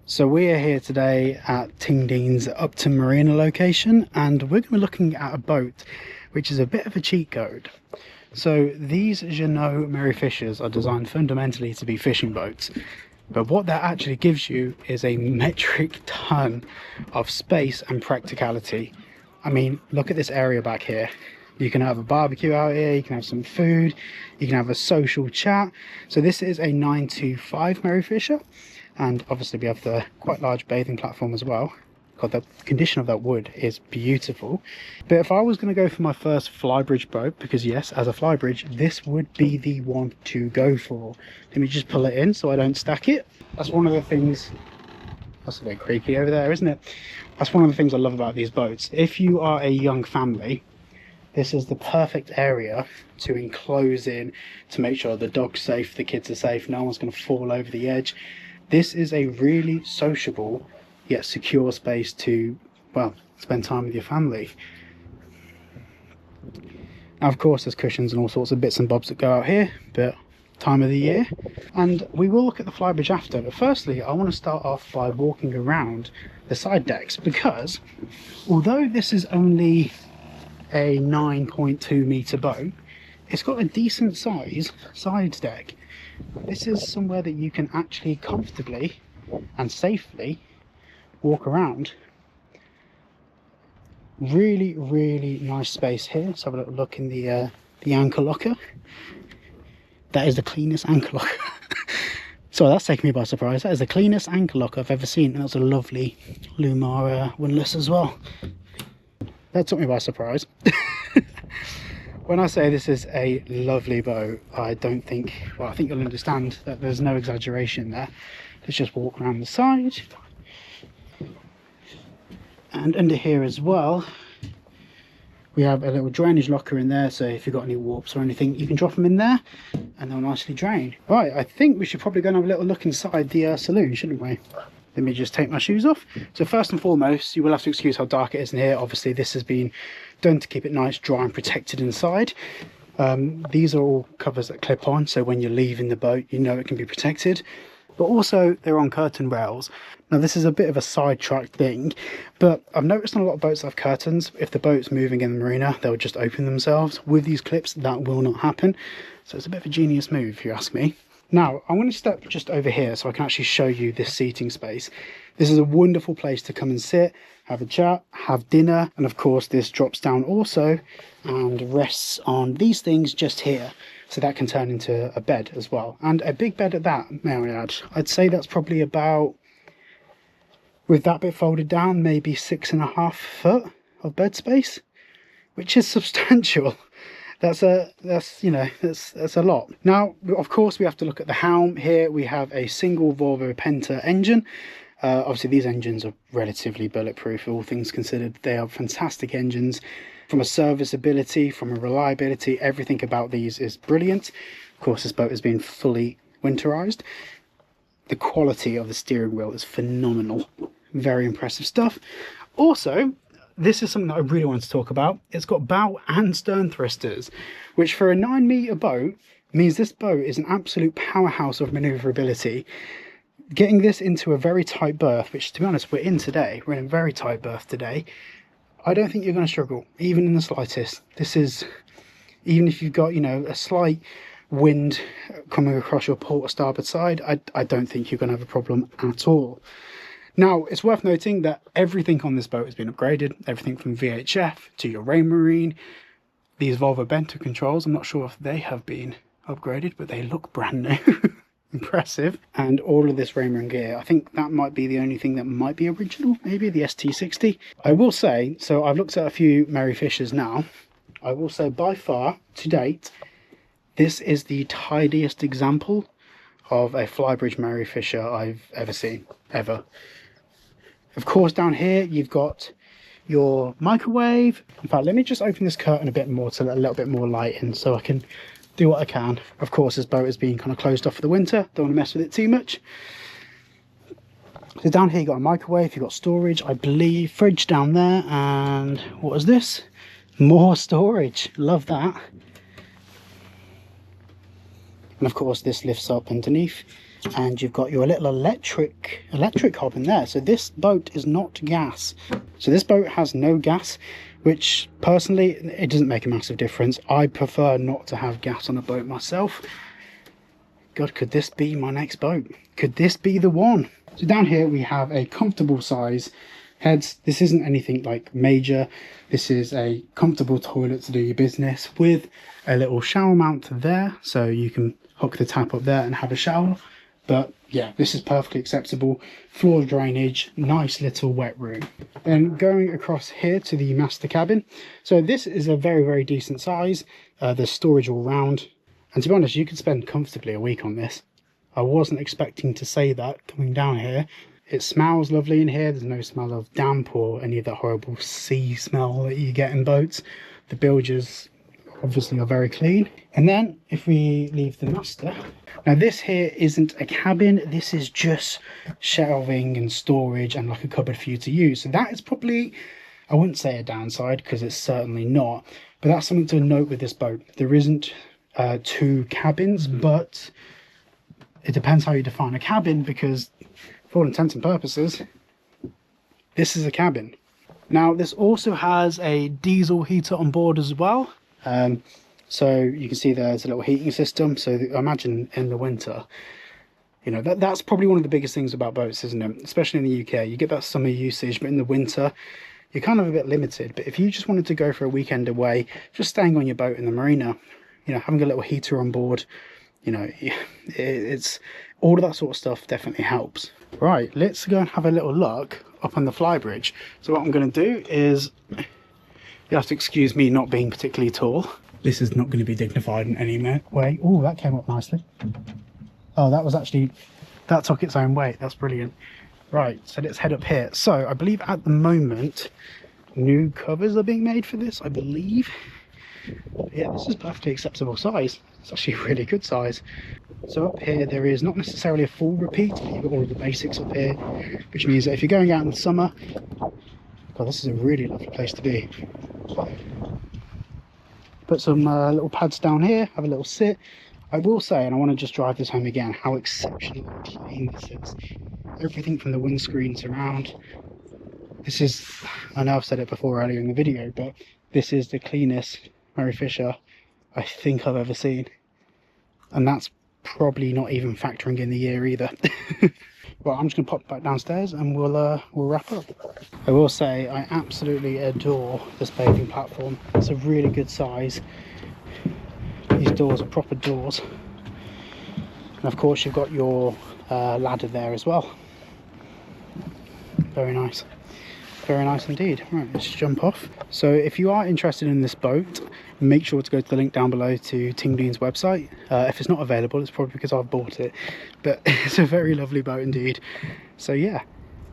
So we are here today at Tingdene's Upton Marina location, and we're going to be looking at a boat which is a bit of a cheat code. So these Jeanneau Merry Fishers are designed fundamentally to be fishing boats, but what that actually gives you is a metric ton of space and practicality. I mean, look at this area back here. You can have a barbecue out here, you can have some food, you can have a social chat. So this is a 925 Merry Fisher, and obviously we have the quite large bathing platform as well. God, the condition of that wood is beautiful. But if I was going to go for my first flybridge boat, because yes, as a flybridge, this would be the one to go for. Let me just pull it in so I don't stack it. That's one of the things. That's a bit creaky over there, isn't it? That's one of the things I love about these boats. If you are a young family, this is the perfect area to enclose in, to make sure the dog's safe, the kids are safe, no one's going to fall over the edge. This is a really sociable yet secure space to, well, spend time with your family. Now, of course, there's cushions and all sorts of bits and bobs that go out here, but time of the year. And we will look at the flybridge after, but firstly, I want to start off by walking around the side decks, because although this is only a 9.2 metre boat, it's got a decent size side deck. This is somewhere that you can actually comfortably and safely walk around. Really, really nice space here. Let's have a little look in the anchor locker. That is the cleanest anchor locker. Sorry, that's taken me by surprise. That is the cleanest anchor locker I've ever seen, and that's a lovely Lumar windlass as well. That took me by surprise. When I say this is a lovely boat, I don't think, well, I think you'll understand that there's no exaggeration there. Let's just walk around the side. And under here as well, we have a little drainage locker in there, so if you've got any warps or anything, you can drop them in there and they'll nicely drain. Right, I think we should probably go and have a little look inside the saloon, shouldn't we? Let me just take my shoes off. So first and foremost, you will have to excuse how dark it is in here. Obviously, this has been done to keep it nice, dry and protected inside. These are all covers that clip on, so when you're leaving the boat, you know it can be protected. But also, they're on curtain rails. Now, this is a bit of a sidetrack thing, but I've noticed on a lot of boats that have curtains, if the boat's moving in the marina, they'll just open themselves. With these clips, that will not happen. So it's a bit of a genius move, if you ask me. Now, I'm going to step just over here so I can actually show you this seating space. This is a wonderful place to come and sit, have a chat, have dinner, and of course this drops down also and rests on these things just here. So that can turn into a bed as well. And a big bed at that, may I add. I'd say that's probably about, with that bit folded down, maybe 6.5 foot of bed space, which is substantial. That's a lot. Now, of course, we have to look at the helm. Here we have a single Volvo Penta engine. Obviously, these engines are relatively bulletproof, all things considered. They are fantastic engines. From a serviceability, from a reliability, everything about these is brilliant. Of course, this boat has been fully winterized. The quality of the steering wheel is phenomenal. Very impressive stuff. Also, this is something that I really wanted to talk about. It's got bow and stern thrusters, which for a 9 metre boat means this boat is an absolute powerhouse of manoeuvrability. Getting this into a very tight berth, which to be honest, we're in today. We're in a very tight berth today. I don't think you're going to struggle, even in the slightest. This is, even if you've got, you know, a slight wind coming across your port or starboard side, I don't think you're going to have a problem at all. Now, it's worth noting that everything on this boat has been upgraded. Everything from VHF to your Raymarine. These Volvo Bento controls, I'm not sure if they have been upgraded, but they look brand new. Impressive. And all of this Raymarine gear, I think that might be the only thing that might be original, maybe the ST60. I will say, so I've looked at a few Merry Fishers now. I will say by far, to date, this is the tidiest example of a flybridge Merry Fisher I've ever seen, ever. Of course, down here, you've got your microwave. In fact, let me just open this curtain a bit more to let a little bit more light in so I can do what I can. Of course, this boat is being kind of closed off for the winter. Don't want to mess with it too much. So down here, you've got a microwave, you've got storage, I believe, fridge down there. And what is this? More storage. Love that. And of course, this lifts up underneath and you've got your little electric hob in there. So this boat is not gas. So this boat has no gas, which personally, it doesn't make a massive difference. I prefer not to have gas on a boat myself. God, could this be my next boat? Could this be the one? So down here we have a comfortable size heads. This isn't anything like major. This is a comfortable toilet to do your business with a little shower mount there, so you can hook the tap up there and have a shower. But yeah, this is perfectly acceptable. Floor drainage, nice little wet room. Then going across here to the master cabin. So this is a very, very decent size. There's storage all round. And to be honest, you could spend comfortably a week on this. I wasn't expecting to say that coming down here. It smells lovely in here. There's no smell of damp or any of that horrible sea smell that you get in boats. The bilges obviously are very clean. And then if we leave the master, now this here isn't a cabin, this is just shelving and storage and like a cupboard for you to use. So that is probably, I wouldn't say a downside because it's certainly not, but that's something to note with this boat. There isn't two cabins, but it depends how you define a cabin, because for all intents and purposes, this is a cabin. Now this also has a diesel heater on board as well. So you can see there's a little heating system. So I imagine in the winter, you know, that's probably one of the biggest things about boats, isn't it? Especially in the UK, you get that summer usage, but in the winter, you're kind of a bit limited. But if you just wanted to go for a weekend away, just staying on your boat in the marina, you know, having a little heater on board, you know, it's all of that sort of stuff definitely helps. Right, let's go and have a little look up on the flybridge. So what I'm going to do is, you have to excuse me not being particularly tall. This is not going to be dignified in any way. Oh, that came up nicely. Oh, that was actually, that took its own weight. That's brilliant. Right, so let's head up here. So I believe at the moment, new covers are being made for this, I believe. Yeah, this is perfectly acceptable size. It's actually a really good size. So up here there is not necessarily a full repeat, but you've got all of the basics up here, which means that if you're going out in the summer, God, this is a really lovely place to be. Put some little pads down here, have a little sit. I will say, and I want to just drive this home again, how exceptionally clean this is. Everything from the windscreen around. This is, I know I've said it before earlier in the video, but this is the cleanest Merry Fisher I think I've ever seen. And that's probably not even factoring in the year either. Well, I'm just going to pop back downstairs and we'll wrap up. I will say I absolutely adore this bathing platform. It's a really good size. These doors are proper doors. And of course you've got your ladder there as well. Very nice. Very nice indeed. Right, let's jump off. So if you are interested in this boat, make sure to go to the link down below to Tingdene's website. If it's not available, it's probably because I've bought it, but it's a very lovely boat indeed. So yeah,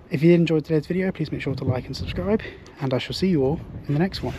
if you enjoyed today's video, please make sure to like and subscribe, and I shall see you all in the next one.